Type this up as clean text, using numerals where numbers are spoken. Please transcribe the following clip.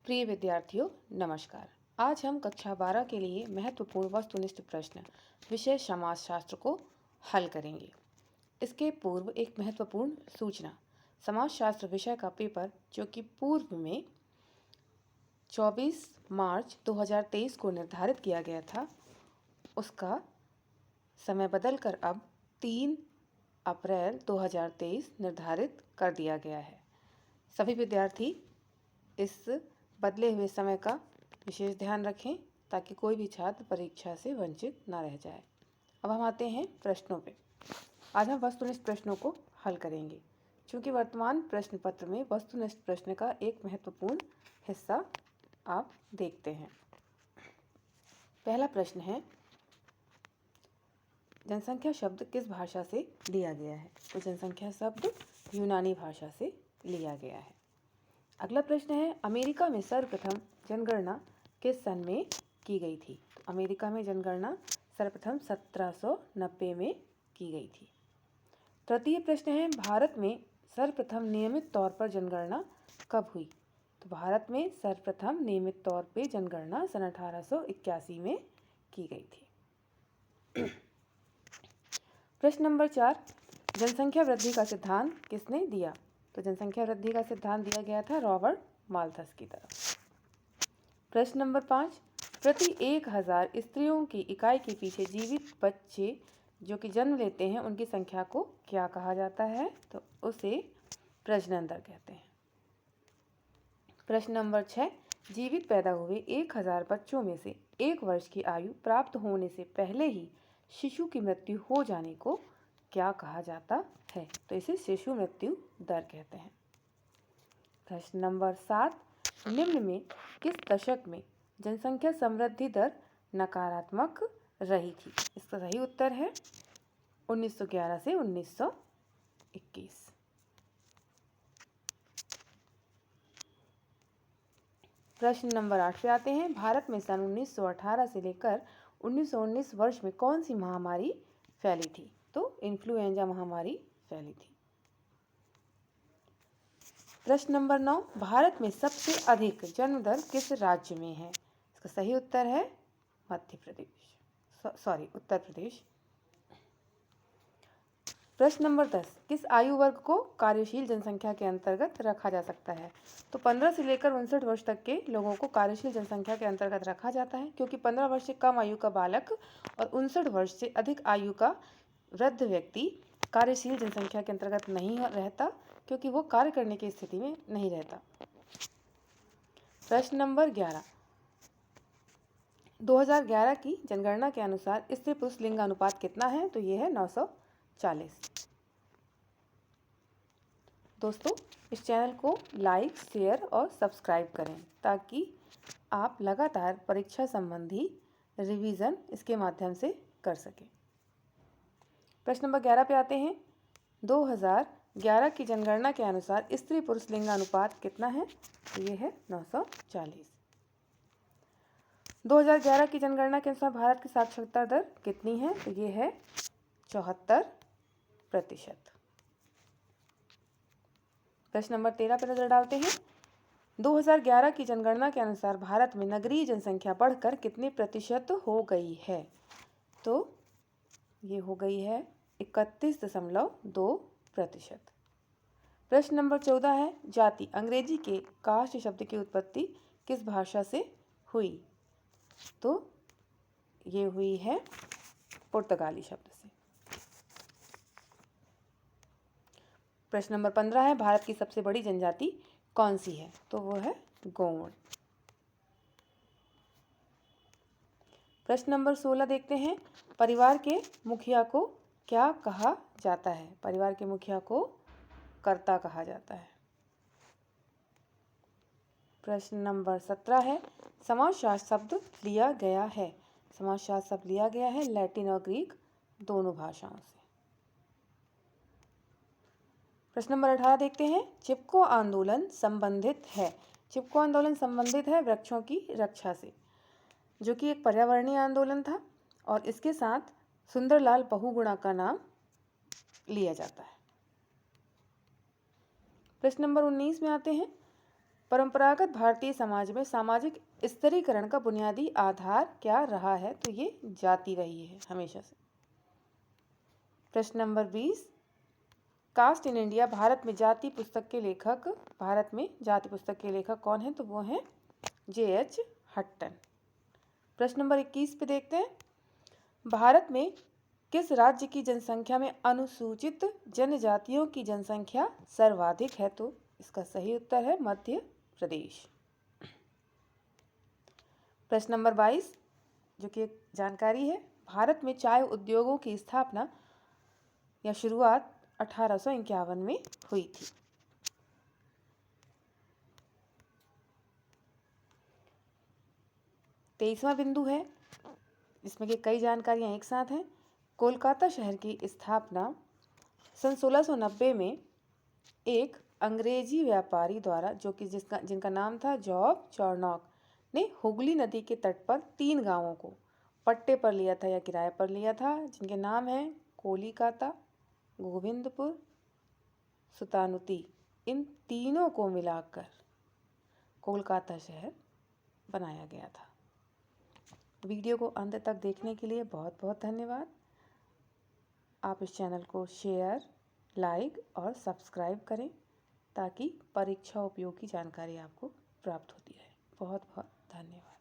प्रिय विद्यार्थियों, नमस्कार। आज हम कक्षा 12 के लिए महत्वपूर्ण वस्तुनिष्ठ प्रश्न विषय समाजशास्त्र को हल करेंगे। इसके पूर्व एक महत्वपूर्ण सूचना। समाजशास्त्र विषय का पेपर जो कि पूर्व में 24 मार्च 2023 को निर्धारित किया गया था, उसका समय बदलकर अब 3 अप्रैल 2023 निर्धारित कर दिया गया है। सभी विद्यार्थी इस बदले हुए समय का विशेष ध्यान रखें ताकि कोई भी छात्र परीक्षा से वंचित न रह जाए। अब हम आते हैं प्रश्नों पे। आज हम वस्तुनिष्ठ प्रश्नों को हल करेंगे। चूँकि वर्तमान प्रश्न पत्र में वस्तुनिष्ठ प्रश्न का एक महत्वपूर्ण हिस्सा आप देखते हैं। पहला प्रश्न है, जनसंख्या शब्द किस भाषा से लिया गया है? तो जनसंख्या शब्द यूनानी भाषा से लिया गया है। अगला प्रश्न है, अमेरिका में सर्वप्रथम जनगणना किस सन में की गई थी? तो अमेरिका में जनगणना सर्वप्रथम 1790 में की गई थी। तृतीय प्रश्न है, भारत में सर्वप्रथम नियमित तौर पर जनगणना कब हुई? तो भारत में सर्वप्रथम नियमित तौर पर जनगणना सन 1881 में की गई थी। प्रश्न नंबर 4, जनसंख्या वृद्धि का सिद्धांत किसने दिया? तो जनसंख्या वृद्धि का सिद्धांत दिया गया था रॉबर्ट माल्थस की तरफ। प्रश्न नंबर 5, प्रति 1000 स्त्रियों की इकाई के पीछे जीवित बच्चे जो कि जन्म लेते हैं उनकी संख्या को क्या कहा जाता है? तो उसे प्रजनन दर कहते हैं। प्रश्न नंबर 6, जीवित पैदा हुए 1000 बच्चों में से 1 वर्ष की आयु प्राप्त होने से पहले ही शिशु की मृत्यु हो जाने को क्या कहा जाता है? तो इसे शिशु मृत्यु दर कहते हैं। प्रश्न नंबर 7, निम्न में किस दशक में जनसंख्या समृद्धि दर नकारात्मक रही थी? इसका सही उत्तर है 1911 से 1921। प्रश्न नंबर 8 पे आते हैं, भारत में सन 1918 से लेकर 1919 वर्ष में कौन सी महामारी फैली थी? तो इन्फ्लुएंजा महामारी फैली थी। प्रश्न नंबर 9, भारत में सबसे अधिक जन्म दर किस राज्य में है? इसका सही उत्तर है उत्तर प्रदेश। प्रश्न नंबर 10, किस आयु वर्ग को कार्यशील जनसंख्या के अंतर्गत रखा जा सकता है? तो 15 से लेकर 59 वर्ष तक के लोगों को कार्यशील जनसंख्या के अंतर्गत रखा जाता है, क्योंकि 15 वर्ष से कम आयु का बालक और 59 वर्ष से अधिक आयु का वृद्ध व्यक्ति कार्यशील जनसंख्या के अंतर्गत नहीं रहता, क्योंकि वो कार्य करने की स्थिति में नहीं रहता। प्रश्न नंबर 11, 2011 की जनगणना के अनुसार स्त्री पुरुष लिंग अनुपात कितना है? तो ये है 940। दोस्तों, इस चैनल को लाइक, शेयर और सब्सक्राइब करें ताकि आप लगातार परीक्षा संबंधी रिवीजन इसके माध्यम से कर सकें। प्रश्न नंबर 11 पे आते हैं, 2011 की जनगणना के अनुसार स्त्री पुरुष लिंग अनुपात कितना है? तो ये है 940। 2011 की जनगणना के अनुसार भारत की साक्षरता दर कितनी है? तो ये है 74%। प्रश्न नंबर 13 पर नजर डालते हैं, 2011 की जनगणना के अनुसार भारत में नगरीय जनसंख्या बढ़कर कितने प्रतिशत हो गई है? तो ये हो गई है 31.2%। प्रश्न नंबर 14 है, जाति अंग्रेजी के कास्ट शब्द की उत्पत्ति किस भाषा से हुई? तो ये हुई है पुर्तगाली शब्द से। प्रश्न नंबर 15 है, भारत की सबसे बड़ी जनजाति कौन सी है? तो वो है गोंड। प्रश्न नंबर 16 देखते हैं, परिवार के मुखिया को क्या कहा जाता है? परिवार के मुखिया को कर्ता कहा जाता है। प्रश्न नंबर 17 है, समाजशास्त्र शब्द लिया गया है? समाजशास्त्र शब्द लिया गया है लैटिन और ग्रीक दोनों भाषाओं से। प्रश्न नंबर 18 देखते हैं, चिपको आंदोलन संबंधित है? चिपको आंदोलन संबंधित है वृक्षों की रक्षा से, जो कि एक पर्यावरणीय आंदोलन था और इसके साथ सुंदरलाल बहुगुणा का नाम लिया जाता है। प्रश्न नंबर 19 में आते हैं, परंपरागत भारतीय समाज में सामाजिक स्थिरीकरण का बुनियादी आधार क्या रहा है? तो ये जाति रही है हमेशा से। प्रश्न number 20, caste in India Bharat में जाति पुस्तक के लेखक कौन है? तो वो हैं J.H. हट्टन। प्रश्न नंबर 21 पे देखते हैं, भारत में किस राज्य की जनसंख्या में अनुसूचित जनजातियों की जनसंख्या सर्वाधिक है? तो इसका सही उत्तर है मध्य प्रदेश। प्रश्न नंबर 22 जो कि एक जानकारी है, भारत में चाय उद्योगों की स्थापना या शुरुआत 1851 में हुई थी। तेईसवां बिंदु है जिसमें कि कई जानकारियां एक साथ हैं। कोलकाता शहर की स्थापना सन 1690 में एक अंग्रेजी व्यापारी द्वारा, जो कि जिनका नाम था जॉब चॉर्नॉक, ने हुगली नदी के तट पर 3 गांवों को पट्टे पर लिया था या किराए पर लिया था, जिनके नाम हैं कोलिकाता, गोविंदपुर, सुतानुती। इन तीनों को मिलाकर कोलकाता शहर बनाया गया था। वीडियो को अंत तक देखने के लिए बहुत बहुत धन्यवाद। आप इस चैनल को शेयर, लाइक और सब्सक्राइब करें ताकि परीक्षा उपयोगी जानकारी आपको प्राप्त होती रहे। बहुत बहुत धन्यवाद।